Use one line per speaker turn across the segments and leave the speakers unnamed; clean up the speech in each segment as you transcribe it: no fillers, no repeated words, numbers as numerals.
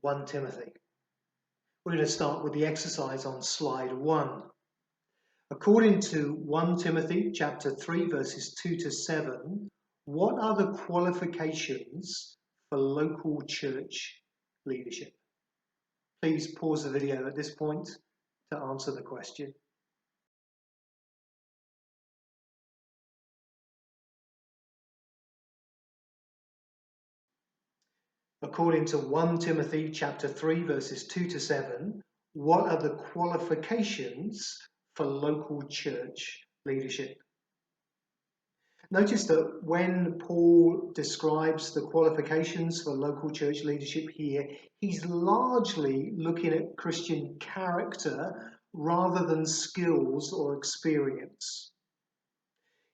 1 Timothy. We're going to start with the exercise on slide 1. According to 1 Timothy chapter 3 verses 2 to 7, what are the qualifications for local church leadership? Please pause the video at this point to answer the question. According to 1 Timothy chapter 3 verses 2 to 7, what are the qualifications for local church leadership? Notice that when Paul describes the qualifications for local church leadership here, he's largely looking at Christian character rather than skills or experience.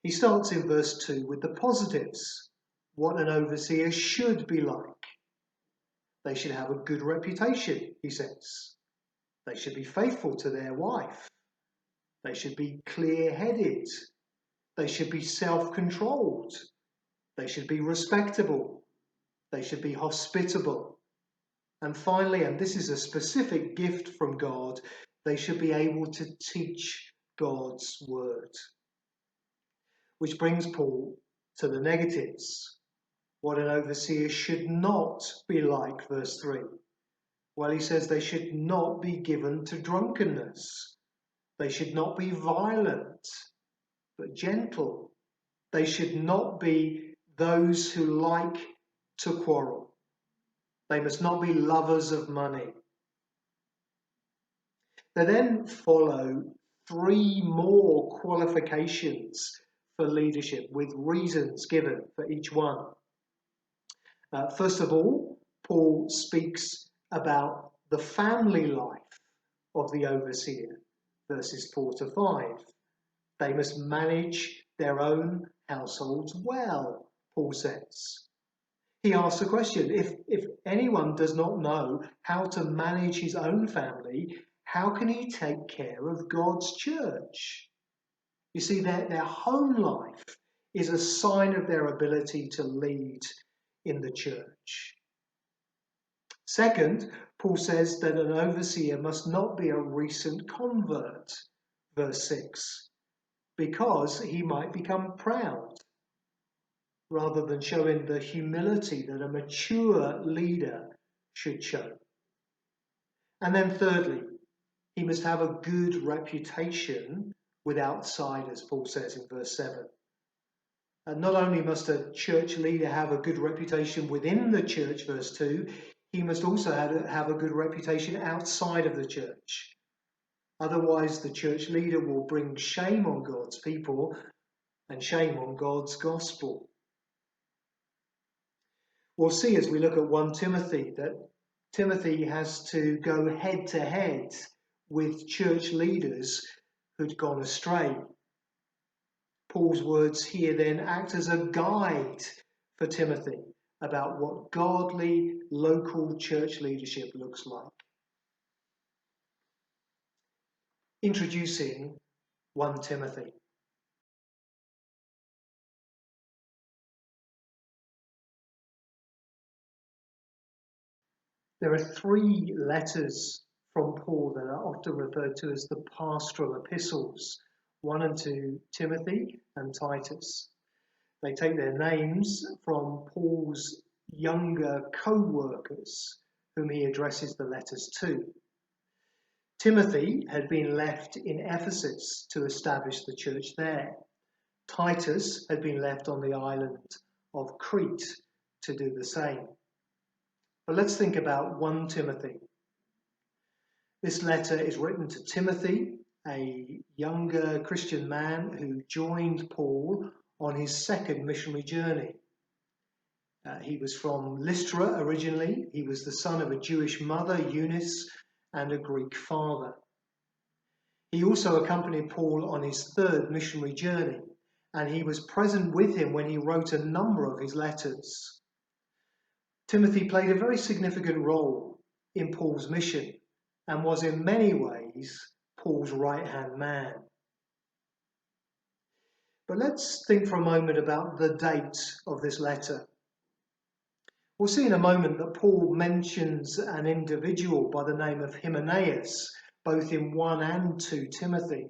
He starts in verse 2 with the positives, what an overseer should be like. They should have a good reputation, he says. They should be faithful to their wife. They should be clear-headed. They should be self-controlled. They should be respectable. They should be hospitable. And finally, and this is a specific gift from God, they should be able to teach God's word. Which brings Paul to the negatives. What an overseer should not be like, verse 3. Well, he says they should not be given to drunkenness. They should not be violent, but gentle. They should not be those who like to quarrel. They must not be lovers of money. There then follow 3 more qualifications for leadership with reasons given for each one. First of all, Paul speaks about the family life of the overseer, verses 4 to 5. They must manage their own households well, Paul says. He asks the question, if anyone does not know how to manage his own family, how can he take care of God's church? You see, their home life is a sign of their ability to lead in the church. Second, Paul says that an overseer must not be a recent convert, verse 6, because he might become proud, rather than showing the humility that a mature leader should show. And then thirdly, he must have a good reputation with outsiders, Paul says in verse 7. And not only must a church leader have a good reputation within the church, verse 2, he must also have a good reputation outside of the church. Otherwise, the church leader will bring shame on God's people and shame on God's gospel. We'll see as we look at 1 Timothy that Timothy has to go head to head with church leaders who'd gone astray. Paul's words here then act as a guide for Timothy about what godly local church leadership looks like. Introducing 1 Timothy. There are 3 letters from Paul that are often referred to as the pastoral epistles, 1 and 2 Timothy and Titus. They take their names from Paul's younger co-workers whom he addresses the letters to. Timothy had been left in Ephesus to establish the church there. Titus had been left on the island of Crete to do the same. But let's think about 1 Timothy. This letter is written to Timothy, a younger Christian man who joined Paul on his second missionary journey. He was from Lystra originally. He was the son of a Jewish mother, Eunice, and a Greek father. He also accompanied Paul on his third missionary journey, and he was present with him when he wrote a number of his letters. Timothy played a very significant role in Paul's mission and was in many ways Paul's right-hand man. But let's think for a moment about the date of this letter. We'll see in a moment that Paul mentions an individual by the name of Hymenaeus, both in 1 and 2 Timothy.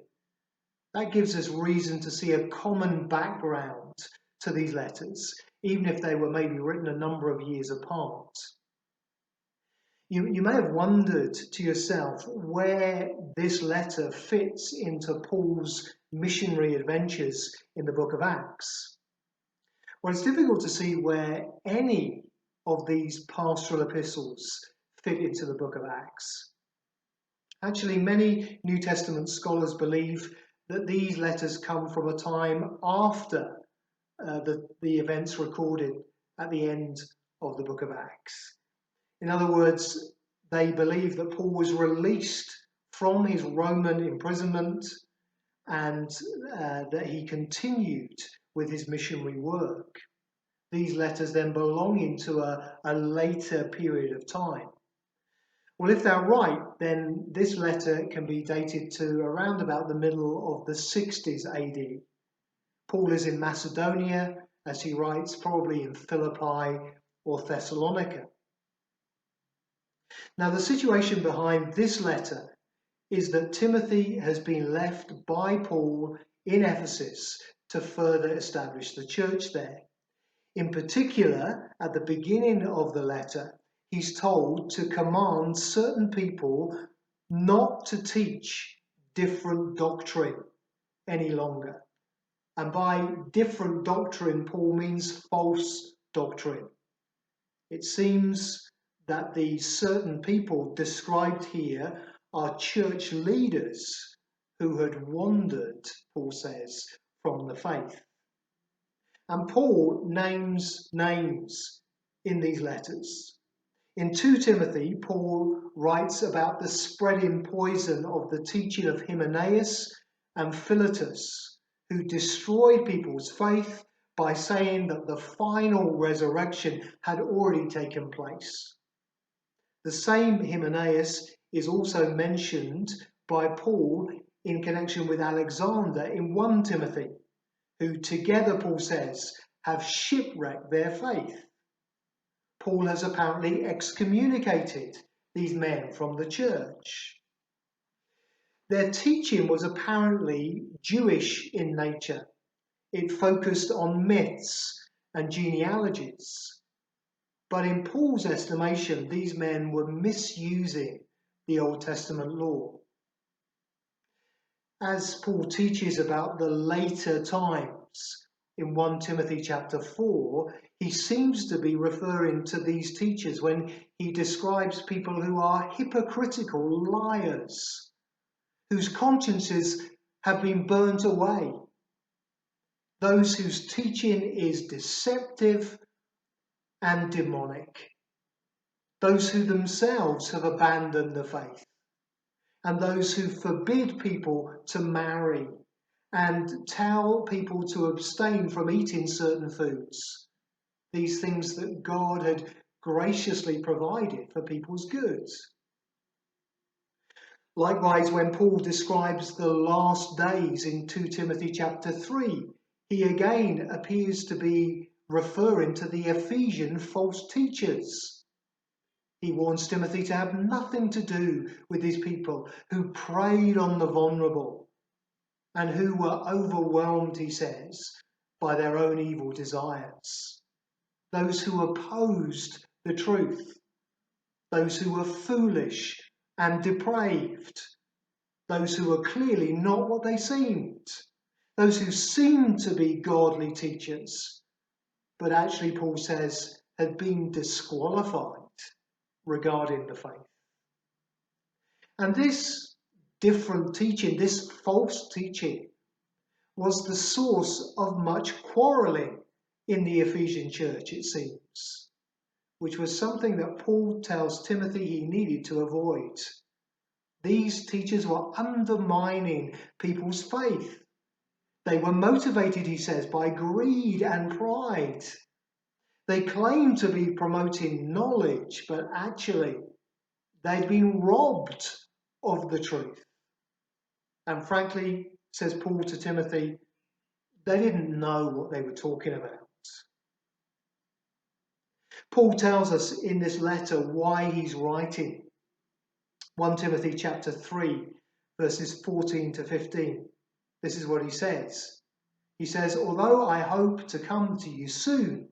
That gives us reason to see a common background to these letters, even if they were maybe written a number of years apart. You may have wondered to yourself where this letter fits into Paul's missionary adventures in the book of Acts. Well, it's difficult to see where any of these pastoral epistles fit into the book of Acts. Actually, many New Testament scholars believe that these letters come from a time after the events recorded at the end of the book of Acts. In other words, they believe that Paul was released from his Roman imprisonment and that he continued with his missionary work. These letters then belong into a later period of time. Well, if they're right, then this letter can be dated to around about the middle of the 60s AD. Paul is in Macedonia, as he writes, probably in Philippi or Thessalonica. Now, the situation behind this letter is that Timothy has been left by Paul in Ephesus to further establish the church there. In particular, at the beginning of the letter, he's told to command certain people not to teach different doctrine any longer. And by different doctrine, Paul means false doctrine. It seems that the certain people described here are church leaders who had wandered, Paul says, from the faith. And Paul names names in these letters. In 2 Timothy, Paul writes about the spreading poison of the teaching of Hymenaeus and Philetus, who destroyed people's faith by saying that the final resurrection had already taken place. The same Hymenaeus is also mentioned by Paul in connection with Alexander in 1 Timothy, who together, Paul says, have shipwrecked their faith. Paul has apparently excommunicated these men from the church. Their teaching was apparently Jewish in nature. It focused on myths and genealogies. But in Paul's estimation, these men were misusing the Old Testament law. As Paul teaches about the later times in 1 Timothy chapter 4, he seems to be referring to these teachers when he describes people who are hypocritical liars, whose consciences have been burnt away, those whose teaching is deceptive and demonic, those who themselves have abandoned the faith, and those who forbid people to marry and tell people to abstain from eating certain foods, these things that God had graciously provided for people's goods. Likewise, when Paul describes the last days in 2 Timothy chapter 3, he again appears to be referring to the Ephesian false teachers. He warns Timothy to have nothing to do with these people who preyed on the vulnerable and who were overwhelmed, he says, by their own evil desires. Those who opposed the truth, those who were foolish and depraved, those who were clearly not what they seemed, those who seemed to be godly teachers, but actually, Paul says, had been disqualified regarding the faith. And this different teaching, this false teaching, was the source of much quarrelling in the Ephesian church, it seems, which was something that Paul tells Timothy he needed to avoid. These teachers were undermining people's faith. They were motivated, he says, by greed and pride. They claimed to be promoting knowledge, but actually they'd been robbed of the truth. And frankly, says Paul to Timothy, they didn't know what they were talking about. Paul tells us in this letter why he's writing. 1 Timothy chapter 3, verses 14 to 15. This is what he says. He says, although I hope to come to you soon,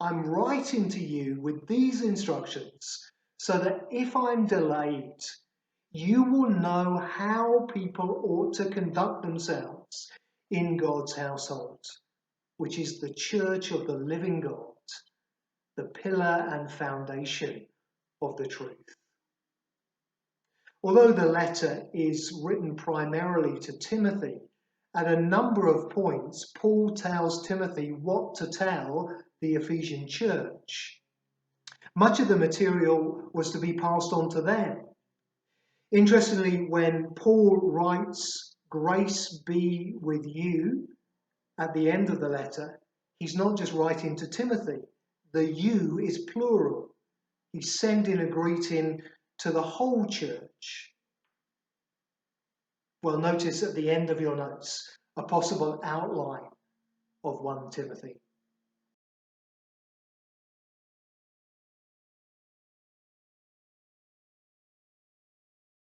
I'm writing to you with these instructions so that if I'm delayed, you will know how people ought to conduct themselves in God's household, which is the church of the living God, the pillar and foundation of the truth. Although the letter is written primarily to Timothy, at a number of points, Paul tells Timothy what to tell the Ephesian church. Much of the material was to be passed on to them. Interestingly, when Paul writes, "Grace be with you," at the end of the letter, he's not just writing to Timothy. The you is plural. He's sending a greeting to the whole church. Well, notice at the end of your notes a possible outline of 1 Timothy.